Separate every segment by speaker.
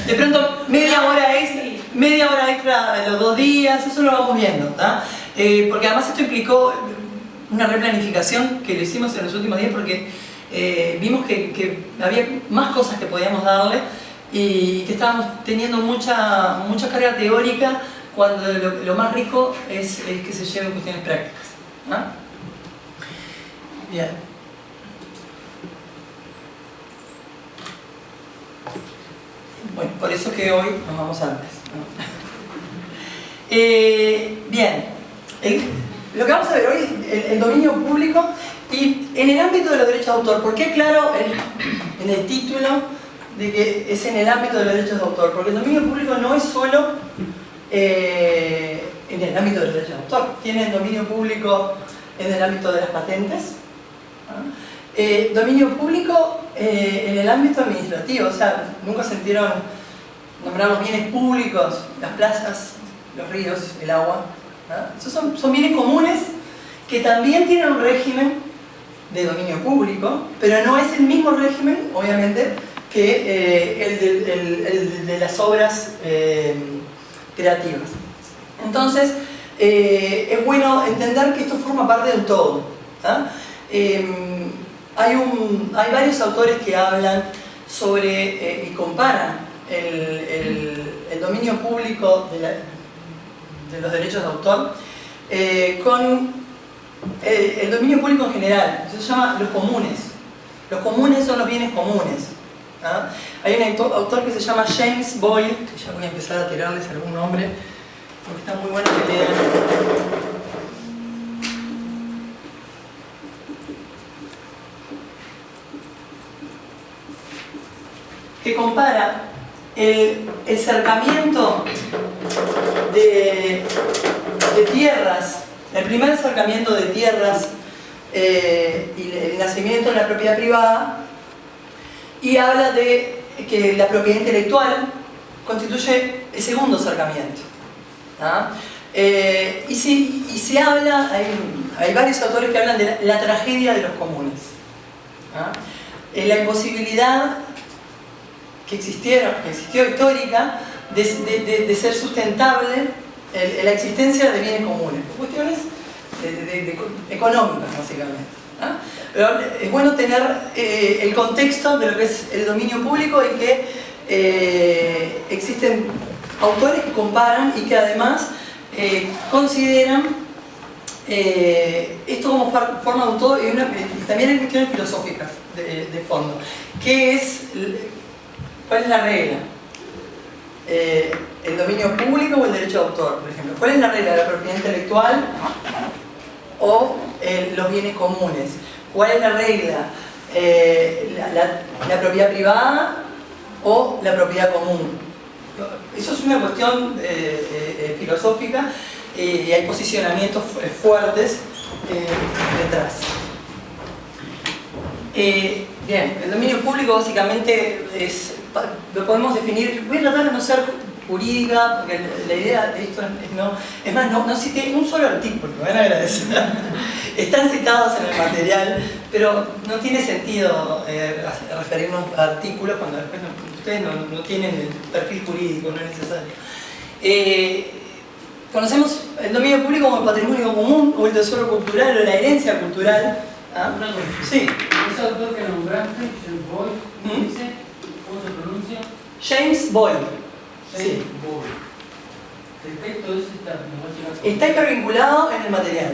Speaker 1: de pronto media hora extra los 2 días, eso lo vamos viendo, ¿tá? Porque además esto implicó una replanificación que lo hicimos en los últimos días porque vimos que había más cosas que podíamos darle y que estábamos teniendo mucha carga teórica cuando lo más rico es que se lleven cuestiones prácticas, ¿no? Bien. Bueno, por eso que hoy nos vamos antes, ¿no? Bien, lo que vamos a ver hoy es el dominio público y en el ámbito de los derechos de autor. ¿Por qué claro en el título de que es en el ámbito de los derechos de autor? Porque el dominio público no es solo en el ámbito de los derechos de autor. Tiene dominio público en el ámbito de las patentes, ¿no? Dominio público en el ámbito administrativo, o sea, nunca sintieron nombrar los bienes públicos, las plazas, los ríos, el agua, ¿no? Esos son bienes comunes que también tienen un régimen de dominio público, pero no es el mismo régimen, obviamente, que el de las obras creativas. Entonces, es bueno entender que esto forma parte de un todo, ¿tá? Hay varios autores que hablan sobre y comparan el dominio público de los derechos de autor con el dominio público en general. Eso se llama los comunes. Los comunes son los bienes comunes, ¿no? Hay un autor que se llama James Boyle, que ya voy a empezar a tirarles algún nombre porque está muy bueno que lean. Que compara el cercamiento de tierras, el primer acercamiento de tierras y el nacimiento de la propiedad privada, y habla de que la propiedad intelectual constituye el segundo acercamiento, ¿ah? Y se habla, hay varios autores que hablan de la tragedia de los comunes, ¿ah? La imposibilidad que existió histórica de ser sustentable la existencia de bienes comunes, por cuestiones económicas básicamente, ¿no? Pero es bueno tener el contexto de lo que es el dominio público y que existen autores que comparan y que además consideran esto como forma de un todo y también hay cuestiones filosóficas de fondo. ¿Cuál es la regla? ¿El dominio público o el derecho de autor, por ejemplo? ¿Cuál es la regla? ¿La propiedad intelectual o los bienes comunes? ¿Cuál es la regla? ¿La propiedad privada o la propiedad común? Eso es una cuestión filosófica y hay posicionamientos fuertes detrás. Bien, el dominio público básicamente lo podemos definir. Voy a tratar de no ser jurídica, porque la idea de esto es más, no cité un solo artículo, me van a agradecer. Están citados en el material, pero no tiene sentido referirnos a artículos cuando después ustedes no tienen el perfil jurídico, no es necesario. Conocemos el dominio público como el patrimonio común, o el tesoro cultural, o la herencia cultural. ¿Ah? Sí.
Speaker 2: Ese autor que nombraste, James Boyle, ¿cómo dice? ¿Cómo se pronuncia?
Speaker 1: James Boyle.
Speaker 2: James
Speaker 1: Sí.
Speaker 2: Boyle. El texto ese
Speaker 1: está hipervinculado en el material.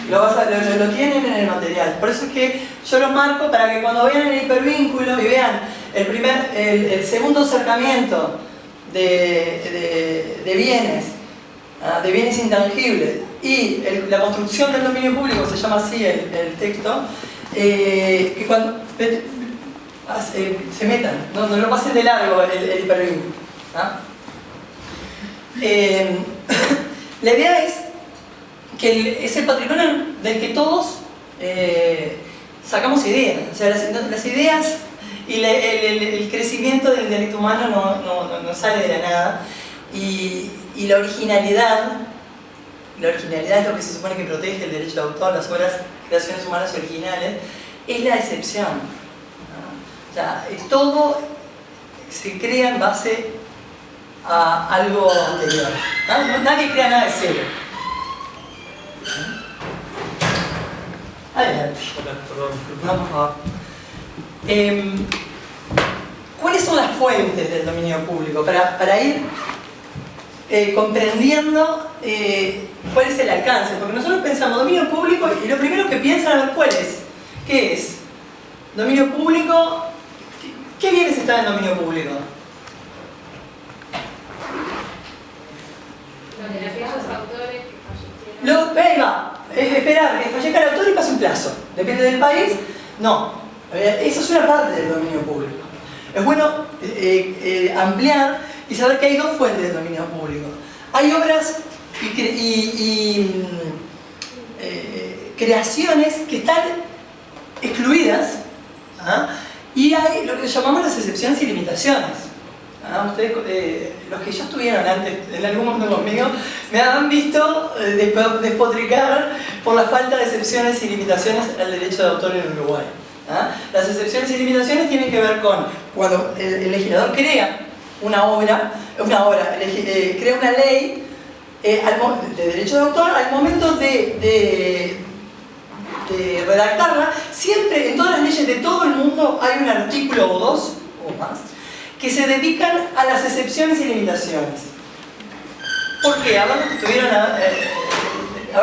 Speaker 1: Lo tienen en el material. Por eso es que yo lo marco para que cuando vean el hipervínculo y vean el segundo acercamiento de bienes intangibles y la construcción del dominio público, se llama así el texto, que cuando se metan, no lo pasen de largo el hipervínculo, ¿ah? La idea es que es el patrimonio del que todos sacamos ideas, o sea, las ideas y el crecimiento del intelecto humano no sale de la nada, y la originalidad es lo que se supone que protege el derecho de autor, las obras, creaciones humanas originales, es la excepción, ¿no? O sea, todo se crea en base a algo anterior. ¿No? Nadie crea nada de cero. Adelante. No, por favor. ¿Cuáles son las fuentes del dominio público? Para ir comprendiendo cuál es el alcance. Porque nosotros pensamos dominio público y lo primero que piensan, a ver, ¿cuál es? ¿Qué es? Dominio público, ¿qué bienes están en dominio público? Ahí va, esperar que fallezca el autor y pase un plazo. Depende del país. No, eso es una parte del dominio público. Es bueno ampliar y saber que hay dos fuentes del dominio público. Hay obras y creaciones que están excluidas, ¿ah? Y hay lo que llamamos las excepciones y limitaciones. Ustedes, los que ya estuvieron antes en algún momento conmigo, me han visto despotricar por la falta de excepciones y limitaciones al derecho de autor en Uruguay. Las excepciones y limitaciones tienen que ver con cuando el legislador crea una obra, crea una ley de derecho de autor, al momento de redactarla, siempre en todas las leyes de todo el mundo hay un artículo o dos o más que se dedican a las excepciones y limitaciones. ¿Por qué? A ver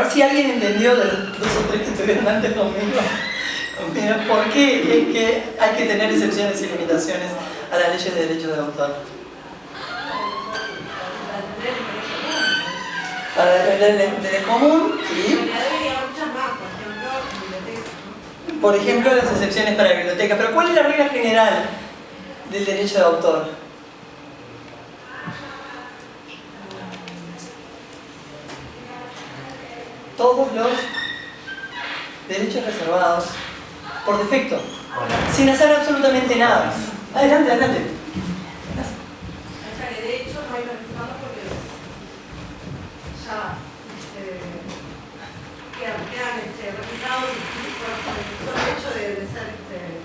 Speaker 1: si alguien entendió de los dos o tres que estuvieron antes conmigo. ¿Por qué es que hay que tener excepciones y limitaciones a las leyes de derecho de autor? Para defender el interés común, sí. Por ejemplo, las excepciones para bibliotecas. Pero ¿cuál es la regla general del derecho de autor? Todos los derechos reservados por defecto, sin hacer absolutamente nada. Adelante, adelante.
Speaker 3: O sea, que de hecho no hay registrado porque ya quedan registrados por el hecho de ser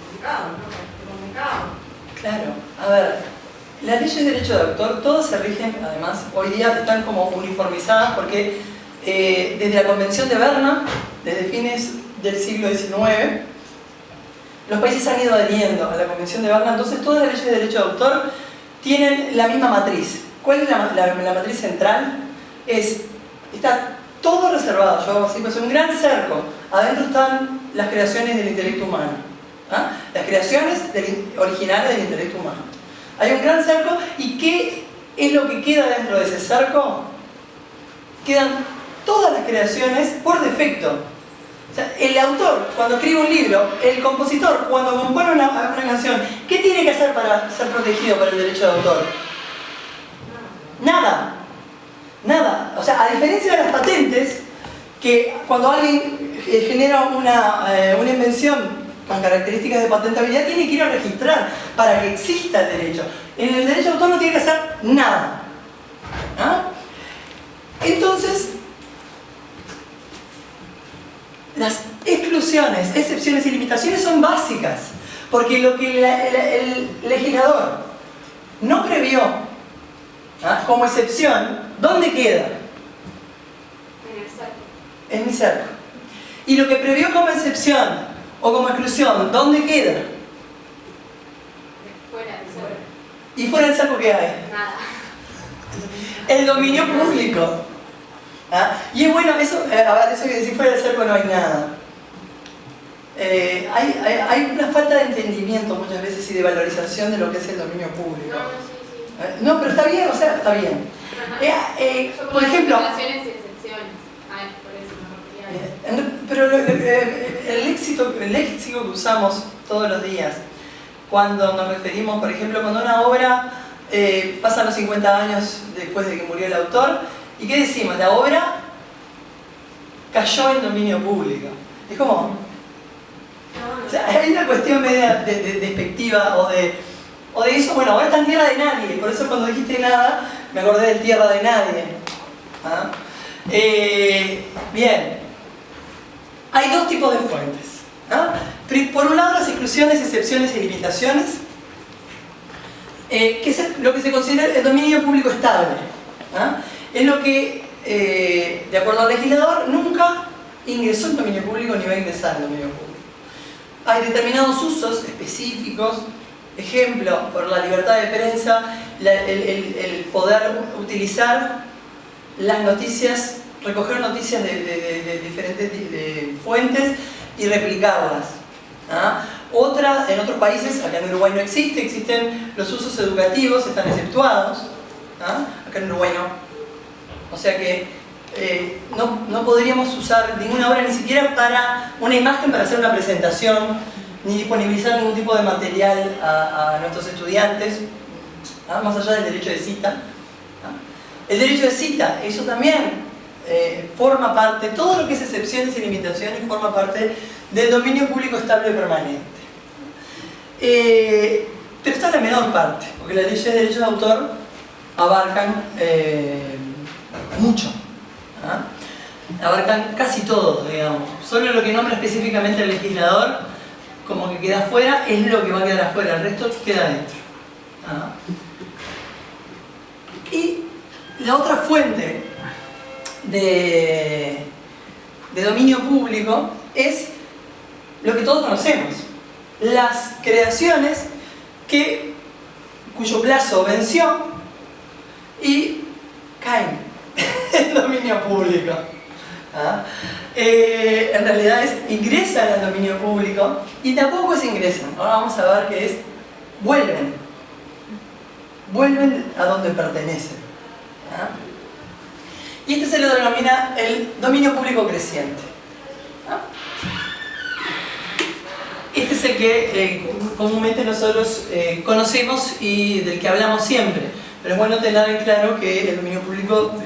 Speaker 3: publicados, ¿no? Comunicados.
Speaker 1: Claro, a ver, las leyes de derecho de autor todas se rigen, además, hoy día están como uniformizadas porque desde la Convención de Berna, desde fines del siglo XIX, los países han ido adheriendo a la Convención de Berna, entonces todas las leyes de derecho de autor tienen la misma matriz. ¿Cuál es la matriz central? Está todo reservado, yo hago así, pues un gran cerco. Adentro están las creaciones del intelecto humano, las creaciones originales del intelecto humano. Hay un gran cerco, ¿y qué es lo que queda dentro de ese cerco? Quedan todas las creaciones por defecto. O sea, el autor, cuando escribe un libro, el compositor, cuando compone una canción, ¿qué tiene que hacer para ser protegido por el derecho de autor? Nada. Nada. O sea, a diferencia de las patentes, que cuando alguien genera una invención con características de patentabilidad, tiene que ir a registrar para que exista el derecho. En el derecho de autor no tiene que hacer nada. Entonces, las exclusiones, excepciones y limitaciones son básicas, porque lo que el legislador no previó como excepción, ¿dónde queda? En mi cerco. Y lo que previó como excepción o como exclusión, ¿dónde queda?
Speaker 4: Fuera del cerco.
Speaker 1: ¿Y fuera del cerco qué hay?
Speaker 4: Nada.
Speaker 1: El dominio público. Y es bueno, eso que decir fuera del cerco no hay nada. Hay una falta de entendimiento muchas veces y de valorización de lo que es el dominio público.
Speaker 4: Sí.
Speaker 1: No, pero está bien, o sea, está bien. Por ejemplo...
Speaker 4: Excepciones y excepciones. Por eso no
Speaker 1: pero el léxico que usamos todos los días, cuando nos referimos, por ejemplo, cuando una obra pasan los 50 años después de que murió el autor, ¿y qué decimos? La obra cayó en dominio público. Es como... O sea, hay una cuestión media despectiva o de eso, bueno, ahora está en tierra de nadie, por eso cuando dijiste nada, me acordé del tierra de nadie. Bien, hay dos tipos de fuentes. Por un lado, las exclusiones, excepciones y limitaciones. que es lo que se considera el dominio público estable. ¿Ah? Es lo que, de acuerdo al legislador, nunca ingresó en dominio público ni va a ingresar en dominio público. Hay determinados usos específicos, ejemplo, por la libertad de prensa, el poder utilizar las noticias, recoger noticias de diferentes fuentes y replicarlas. ¿Ah? En otros países, acá en Uruguay no existe, existen los usos educativos, están exceptuados. ¿Ah? Acá en Uruguay no. O sea que no podríamos usar ninguna obra ni siquiera para una imagen para hacer una presentación, ni disponibilizar ningún tipo de material a nuestros estudiantes, ¿ah? Más allá del derecho de cita. ¿Ah? El derecho de cita, eso también forma parte, todo lo que es excepciones y limitaciones forma parte del dominio público estable permanente. Pero está en la menor parte, porque las leyes de derechos de autor abarcan mucho. ¿Ah? Abarcan casi todo, digamos. Solo lo que nombra específicamente el legislador como que queda afuera es lo que va a quedar afuera, el resto queda dentro. ¿Ah? Y la otra fuente de dominio público es lo que todos conocemos, las creaciones cuyo plazo venció y caen en dominio público. ¿Ah? En realidad ingresan al dominio público y tampoco es ingresan. Ahora vamos a ver qué es vuelven a donde pertenecen. ¿Ah? Y este se lo denomina el dominio público creciente. ¿Ah? Este es el que comúnmente nosotros conocemos y del que hablamos siempre, pero es bueno tener en claro que el dominio público